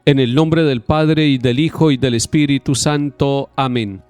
En el nombre del Padre, y del Hijo, y del Espíritu Santo. Amén.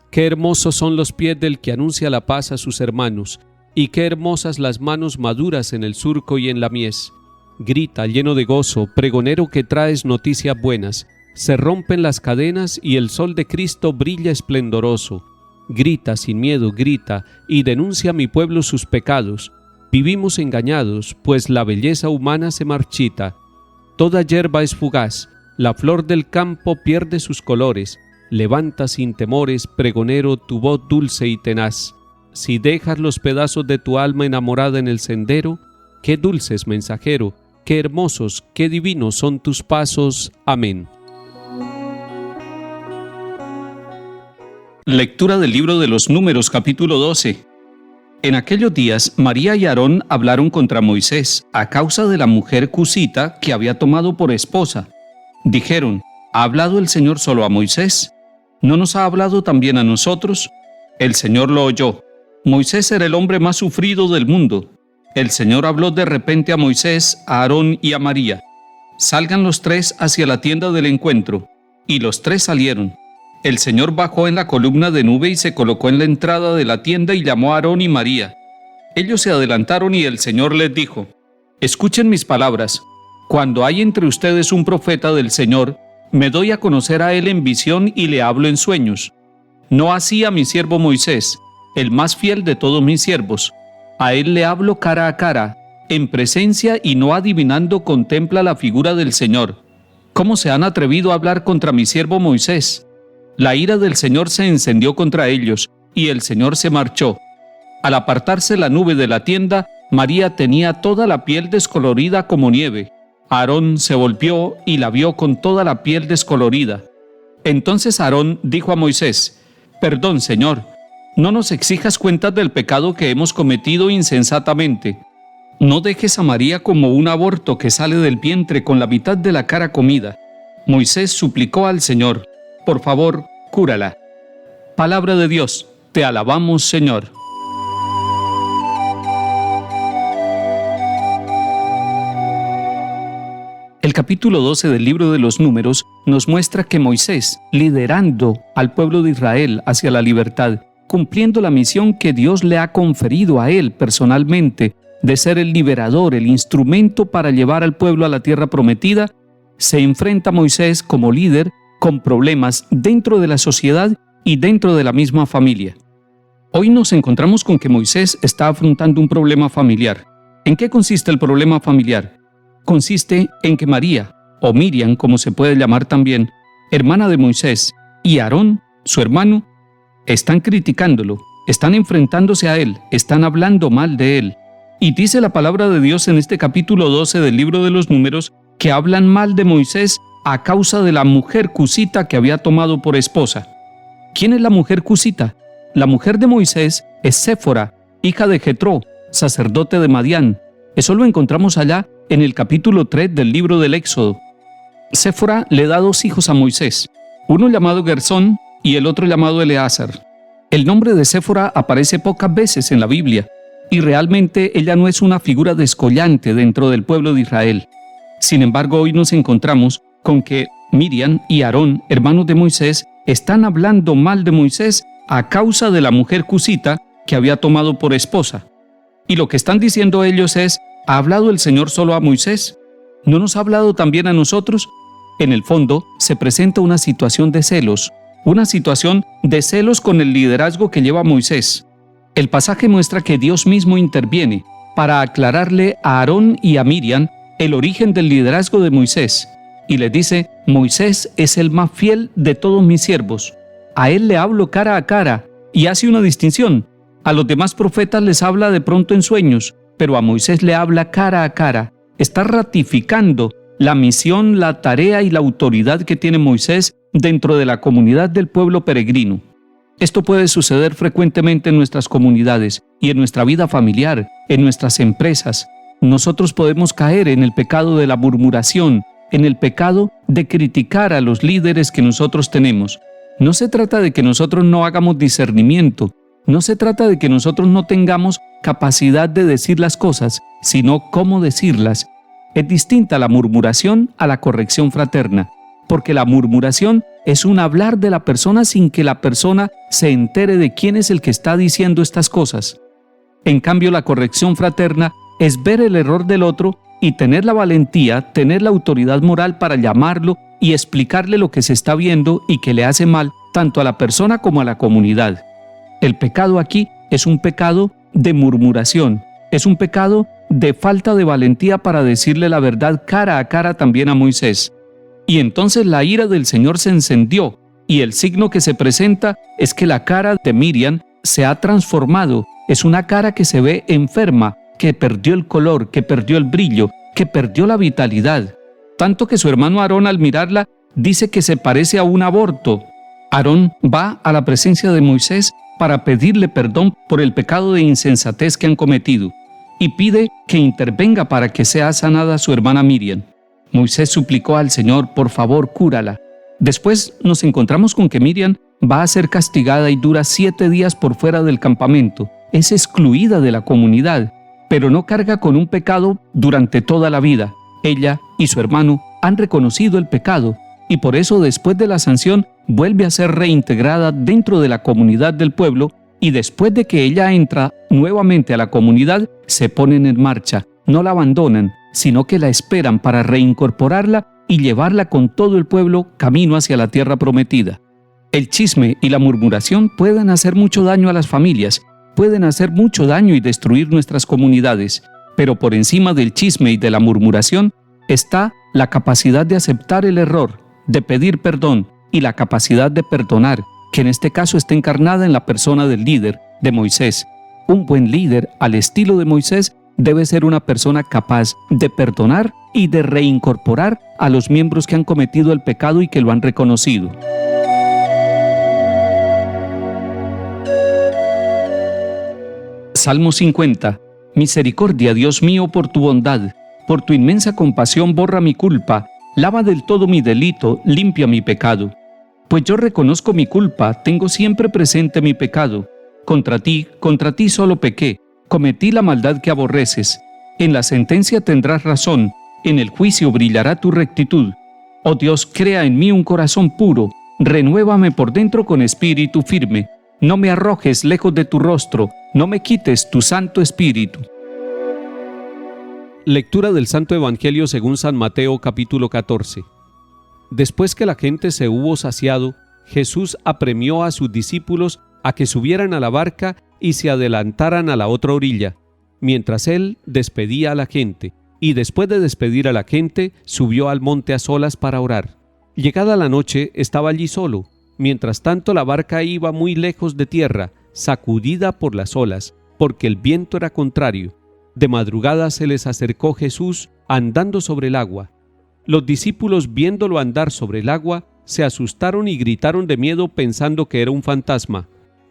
Qué hermosos son los pies del que anuncia la paz a sus hermanos, y qué hermosas las manos maduras en el surco y en la mies. Grita, lleno de gozo, pregonero que traes noticias buenas. Se rompen las cadenas y el sol de Cristo brilla esplendoroso. Grita sin miedo, grita, y denuncia a mi pueblo sus pecados. Vivimos engañados, pues la belleza humana se marchita. Toda hierba es fugaz, la flor del campo pierde sus colores. Levanta sin temores, pregonero, tu voz dulce y tenaz. Si dejas los pedazos de tu alma enamorada en el sendero, qué dulces, mensajero, qué hermosos, qué divinos son tus pasos. Amén. Lectura del libro de los Números, capítulo 12. En aquellos días, María y Aarón hablaron contra Moisés a causa de la mujer cusita que había tomado por esposa. Dijeron: ¿ha hablado el Señor solo a Moisés? ¿No nos ha hablado también a nosotros? El Señor lo oyó. Moisés era el hombre más sufrido del mundo. El Señor habló de repente a Moisés, a Aarón y a María: salgan los tres hacia la tienda del encuentro. Y los tres salieron. El Señor bajó en la columna de nube y se colocó en la entrada de la tienda y llamó a Aarón y María. Ellos se adelantaron y el Señor les dijo: escuchen mis palabras. Cuando hay entre ustedes un profeta del Señor, me doy a conocer a él en visión y le hablo en sueños. No así a mi siervo Moisés, el más fiel de todos mis siervos. A él le hablo cara a cara, en presencia, y no adivinando contempla la figura del Señor. ¿Cómo se han atrevido a hablar contra mi siervo Moisés? La ira del Señor se encendió contra ellos, y el Señor se marchó. Al apartarse la nube de la tienda, María tenía toda la piel descolorida como nieve. Aarón se volvió y la vio con toda la piel descolorida. Entonces Aarón dijo a Moisés: perdón, Señor, no nos exijas cuentas del pecado que hemos cometido insensatamente. No dejes a María como un aborto que sale del vientre con la mitad de la cara comida. Moisés suplicó al Señor: por favor, cúrala. Palabra de Dios, te alabamos, Señor. El capítulo 12 del libro de los Números nos muestra que Moisés, liderando al pueblo de Israel hacia la libertad, cumpliendo la misión que Dios le ha conferido a él personalmente, de ser el liberador, el instrumento para llevar al pueblo a la tierra prometida, se enfrenta a Moisés como líder con problemas dentro de la sociedad y dentro de la misma familia. Hoy nos encontramos con que Moisés está afrontando un problema familiar. ¿En qué consiste el problema familiar? Consiste en que María, o Miriam como se puede llamar también, hermana de Moisés, y Aarón, su hermano, están criticándolo, están enfrentándose a él, están hablando mal de él. Y dice la palabra de Dios en este capítulo 12 del libro de los Números que hablan mal de Moisés a causa de la mujer cusita que había tomado por esposa. ¿Quién es la mujer cusita? La mujer de Moisés es Séfora, hija de Jetró, sacerdote de Madián. Eso lo encontramos allá en el capítulo 3 del libro del Éxodo. Séfora le da dos hijos a Moisés, uno llamado Gersón y el otro llamado Eleazar. El nombre de Séfora aparece pocas veces en la Biblia, y realmente ella no es una figura descollante dentro del pueblo de Israel. Sin embargo, hoy nos encontramos con que Miriam y Aarón, hermanos de Moisés, están hablando mal de Moisés a causa de la mujer cusita que había tomado por esposa. Y lo que están diciendo ellos es: ¿ha hablado el Señor solo a Moisés? ¿No nos ha hablado también a nosotros? En el fondo, se presenta una situación de celos con el liderazgo que lleva Moisés. El pasaje muestra que Dios mismo interviene para aclararle a Aarón y a Miriam el origen del liderazgo de Moisés. Y les dice: Moisés es el más fiel de todos mis siervos. A él le hablo cara a cara, y hace una distinción. A los demás profetas les habla de pronto en sueños, pero a Moisés le habla cara a cara. Está ratificando la misión, la tarea y la autoridad que tiene Moisés dentro de la comunidad del pueblo peregrino. Esto puede suceder frecuentemente en nuestras comunidades y en nuestra vida familiar, en nuestras empresas. Nosotros podemos caer en el pecado de la murmuración, en el pecado de criticar a los líderes que nosotros tenemos. No se trata de que nosotros no hagamos discernimiento, no se trata de que nosotros no tengamos capacidad de decir las cosas, sino cómo decirlas. Es distinta la murmuración a la corrección fraterna. porque la murmuración es un hablar de la persona sin que la persona se entere de quién es el que está diciendo estas cosas. En cambio, la corrección fraterna es ver el error del otro y tener la valentía, tener la autoridad moral para llamarlo y explicarle lo que se está viendo y que le hace mal tanto a la persona como a la comunidad. El pecado aquí es un pecado de murmuración, es un pecado de falta de valentía para decirle la verdad cara a cara también a Moisés. Y entonces la ira del Señor se encendió, y el signo que se presenta es que la cara de Miriam se ha transformado, es una cara que se ve enferma, que perdió el color, que perdió el brillo, que perdió la vitalidad. Tanto que su hermano Aarón, al mirarla, dice que se parece a un aborto. Aarón va a la presencia de Moisés para pedirle perdón por el pecado de insensatez que han cometido y pide que intervenga para que sea sanada su hermana Miriam. Moisés suplicó al Señor, por favor, cúrala. Después nos encontramos con que Miriam va a ser castigada y dura 7 días por fuera del campamento. Es excluida de la comunidad, pero no carga con un pecado durante toda la vida. Ella y su hermano han reconocido el pecado y por eso después de la sanción vuelve a ser reintegrada dentro de la comunidad del pueblo y después de que ella entra nuevamente a la comunidad se ponen en marcha, no la abandonan, sino que la esperan para reincorporarla y llevarla con todo el pueblo camino hacia la tierra prometida. El chisme y la murmuración pueden hacer mucho daño a las familias, pueden hacer mucho daño y destruir nuestras comunidades, pero por encima del chisme y de la murmuración está la capacidad de aceptar el error, de pedir perdón y la capacidad de perdonar, que en este caso está encarnada en la persona del líder, de Moisés. Un buen líder, al estilo de Moisés, debe ser una persona capaz de perdonar y de reincorporar a los miembros que han cometido el pecado y que lo han reconocido. Salmo 50. Misericordia, Dios mío, por tu bondad, por tu inmensa compasión borra mi culpa, lava del todo mi delito, limpia mi pecado. Pues yo reconozco mi culpa, tengo siempre presente mi pecado. Contra ti solo pequé, cometí la maldad que aborreces. En la sentencia tendrás razón, en el juicio brillará tu rectitud. Oh Dios, crea en mí un corazón puro, renuévame por dentro con espíritu firme. No me arrojes lejos de tu rostro, no me quites tu Santo Espíritu. Lectura del Santo Evangelio según San Mateo capítulo 14. Después que la gente se hubo saciado, Jesús apremió a sus discípulos a que subieran a la barca y se adelantaran a la otra orilla, mientras él despedía a la gente, y después de despedir a la gente, subió al monte a solas para orar. Llegada la noche, estaba allí solo. Mientras tanto, la barca iba muy lejos de tierra, sacudida por las olas, porque el viento era contrario. De madrugada se les acercó Jesús andando sobre el agua. Los discípulos, viéndolo andar sobre el agua, se asustaron y gritaron de miedo pensando que era un fantasma.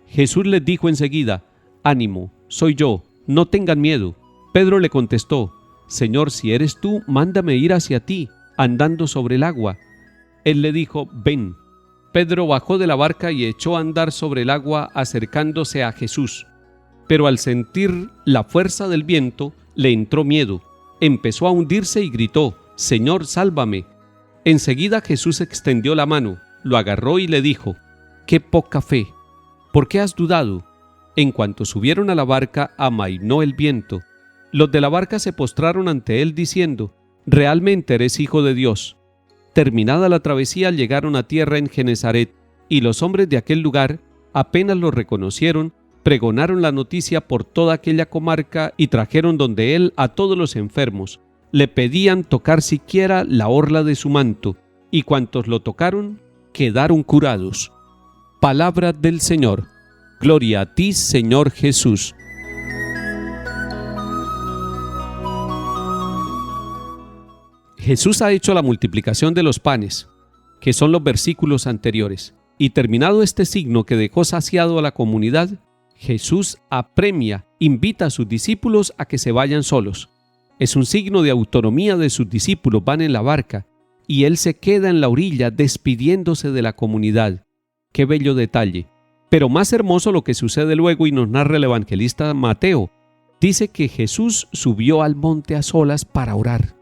Jesús les dijo enseguida: «Ánimo, soy yo, no tengan miedo». Pedro le contestó: «Señor, si eres tú, mándame ir hacia ti, andando sobre el agua». Él le dijo: «Ven». Pedro bajó de la barca y echó a andar sobre el agua acercándose a Jesús. Pero al sentir la fuerza del viento, le entró miedo. Empezó a hundirse y gritó: «Señor, sálvame». Enseguida Jesús extendió la mano, lo agarró y le dijo: «¡Qué poca fe! ¿Por qué has dudado?». En cuanto subieron a la barca, amainó el viento. Los de la barca se postraron ante él diciendo: «Realmente eres Hijo de Dios». Terminada la travesía, llegaron a tierra en Genesaret, y los hombres de aquel lugar, apenas lo reconocieron, pregonaron la noticia por toda aquella comarca y trajeron donde él a todos los enfermos. Le pedían tocar siquiera la orla de su manto, y cuantos lo tocaron quedaron curados. Palabra del Señor. Gloria a ti, Señor Jesús. Jesús ha hecho la multiplicación de los panes, que son los versículos anteriores, y terminado este signo que dejó saciado a la comunidad, Jesús apremia, invita a sus discípulos a que se vayan solos. Es un signo de autonomía de sus discípulos, van en la barca, y él se queda en la orilla despidiéndose de la comunidad. ¡Qué bello detalle! Pero más hermoso lo que sucede luego y nos narra el evangelista Mateo. Dice que Jesús subió al monte a solas para orar.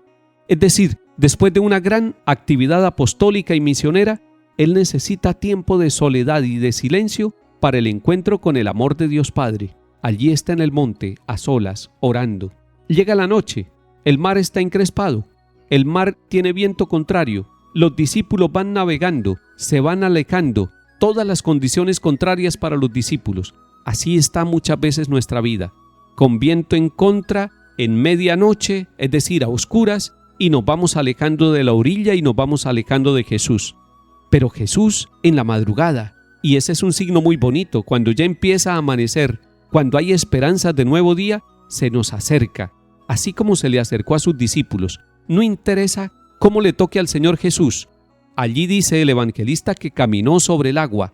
Es decir, Después de una gran actividad apostólica y misionera, él necesita tiempo de soledad y de silencio para el encuentro con el amor de Dios Padre. Allí está en el monte, a solas, orando. Llega la noche, el mar está encrespado, el mar tiene viento contrario, los discípulos van navegando, se van alejando, todas las condiciones contrarias para los discípulos. Así está muchas veces nuestra vida, con viento en contra, en medianoche, es decir, a oscuras, y nos vamos alejando de la orilla y nos vamos alejando de Jesús. Pero Jesús en la madrugada, y ese es un signo muy bonito, cuando ya empieza a amanecer, cuando hay esperanzas de nuevo día, se nos acerca, así como se le acercó a sus discípulos. No interesa cómo le toque al Señor Jesús. Allí dice el evangelista que caminó sobre el agua.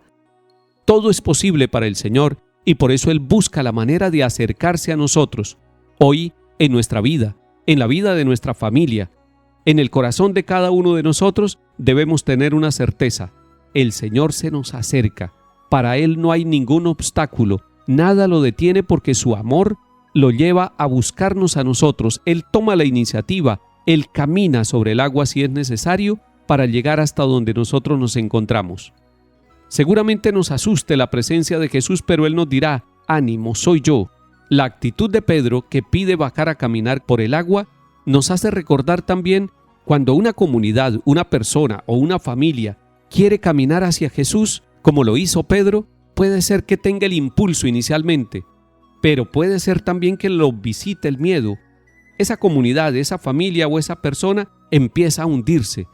Todo es posible para el Señor y por eso Él busca la manera de acercarse a nosotros. Hoy, en nuestra vida, en la vida de nuestra familia, en el corazón de cada uno de nosotros, debemos tener una certeza. El Señor se nos acerca. Para Él no hay ningún obstáculo. Nada lo detiene porque su amor lo lleva a buscarnos a nosotros. Él toma la iniciativa. Él camina sobre el agua si es necesario para llegar hasta donde nosotros nos encontramos. Seguramente nos asuste la presencia de Jesús, pero Él nos dirá: ánimo, soy yo. La actitud de Pedro, que pide bajar a caminar por el agua, nos hace recordar también cuando una comunidad, una persona o una familia quiere caminar hacia Jesús, como lo hizo Pedro, puede ser que tenga el impulso inicialmente, pero puede ser también que lo visite el miedo. Esa comunidad, esa familia o esa persona empieza a hundirse,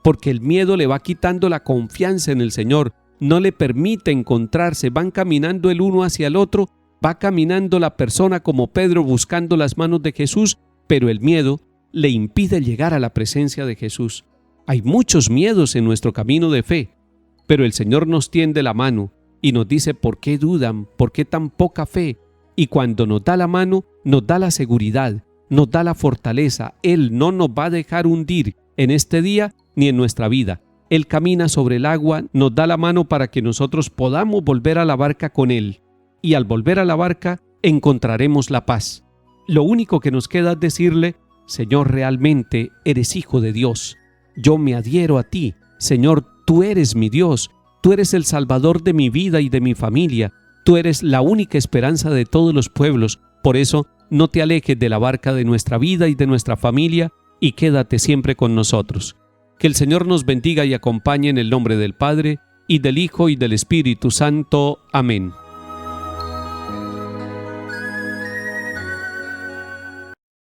porque el miedo le va quitando la confianza en el Señor, no le permite encontrarse, van caminando el uno hacia el otro, va caminando la persona como Pedro buscando las manos de Jesús, pero el miedo le impide llegar a la presencia de Jesús. Hay muchos miedos en nuestro camino de fe, pero el Señor nos tiende la mano y nos dice: ¿por qué dudan? ¿Por qué tan poca fe? Y cuando nos da la mano, nos da la seguridad, nos da la fortaleza. Él no nos va a dejar hundir en este día ni en nuestra vida. Él camina sobre el agua, nos da la mano para que nosotros podamos volver a la barca con Él. Y al volver a la barca encontraremos la paz. Lo único que nos queda es decirle: Señor, realmente eres Hijo de Dios. Yo me adhiero a ti. Señor, tú eres mi Dios. Tú eres el Salvador de mi vida y de mi familia. Tú eres la única esperanza de todos los pueblos. Por eso, no te alejes de la barca de nuestra vida y de nuestra familia y quédate siempre con nosotros. Que el Señor nos bendiga y acompañe en el nombre del Padre, y del Hijo y del Espíritu Santo. Amén.